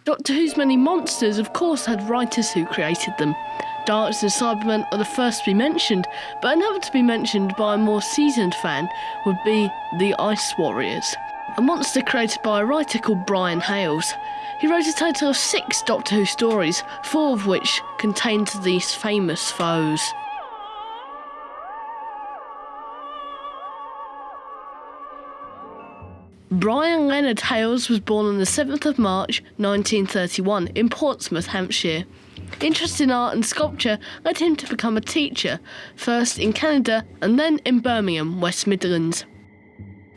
Doctor Who's many monsters of course had writers who created them. Daleks and Cybermen are the first to be mentioned, but another to be mentioned by a more seasoned fan would be the Ice Warriors, a monster created by a writer called Brian Hayles. He wrote a total of 6 Doctor Who stories, 4 of which contained these famous foes. Brian Leonard Hayles was born on the 7th of March 1931 in Portsmouth, Hampshire. Interest in art and sculpture led him to become a teacher, first in Canada and then in Birmingham, West Midlands.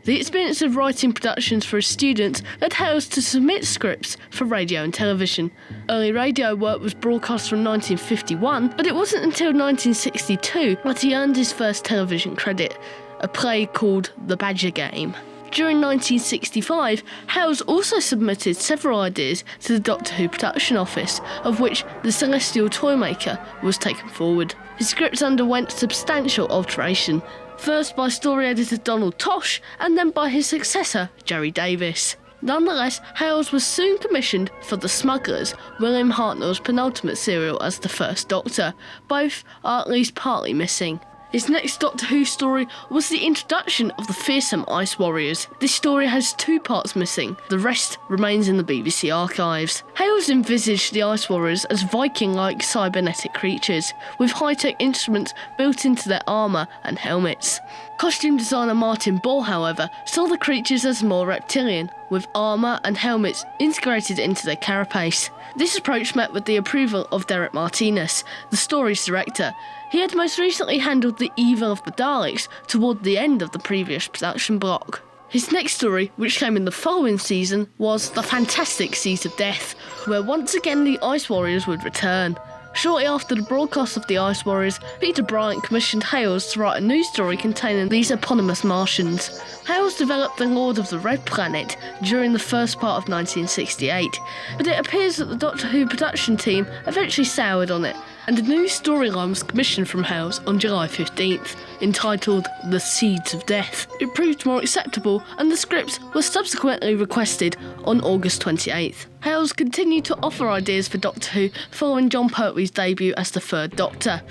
The experience of writing productions for his students led Hayles to submit scripts for radio and television. Early radio work was broadcast from 1951, but it wasn't until 1962 that he earned his first television credit, a play called The Badger Game. During 1965, Hayles also submitted several ideas to the Doctor Who production office, of which The Celestial Toymaker was taken forward. His scripts underwent substantial alteration, first by story editor Donald Tosh and then by his successor, Jerry Davis. Nonetheless, Hayles was soon commissioned for The Smugglers, William Hartnell's penultimate serial as the First Doctor. Both are at least partly missing. His next Doctor Who story was the introduction of the fearsome Ice Warriors. This story has 2 parts missing, the rest remains in the BBC archives. Hayles envisaged the Ice Warriors as Viking-like cybernetic creatures, with high-tech instruments built into their armour and helmets. Costume designer Martin Ball, however, saw the creatures as more reptilian, with armour and helmets integrated into their carapace. This approach met with the approval of Derek Martinez, the story's director. He had most recently handled The Evil of the Daleks toward the end of the previous production block. His next story, which came in the following season, was The Fantastic Seas of Death, where once again the Ice Warriors would return. Shortly after the broadcast of the Ice Warriors, Peter Bryant commissioned Hayles to write a new story containing these eponymous Martians. Hayles developed The Lord of the Red Planet during the first part of 1968, but it appears that the Doctor Who production team eventually soured on it, and a new storyline was commissioned from Hayles on July 15th, entitled The Seeds of Death. It proved more acceptable, and the script was subsequently requested on August 28th. Hayles continued to offer ideas for Doctor Who following Jon Pertwee's debut as the Third Doctor.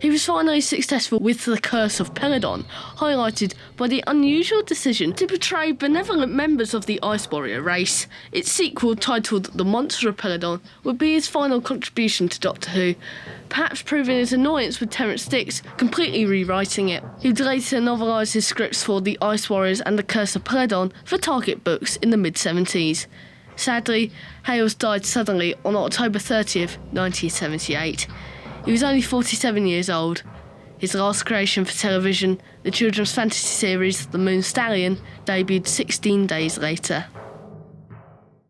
He was finally successful with The Curse of PELADON, highlighted by the unusual decision to portray benevolent members of the Ice Warrior race. Its sequel, titled The Monster of PELADON, would be his final contribution to Doctor Who, perhaps proving his annoyance with Terrance Dicks completely rewriting it. He would later novelise his scripts for The Ice Warriors and The Curse of PELADON for Target Books in the mid-70s. Sadly, Hayles died suddenly on October 30th, 1978. He was only 47 years old. His last creation for television, the children's fantasy series The Moon Stallion, debuted 16 days later.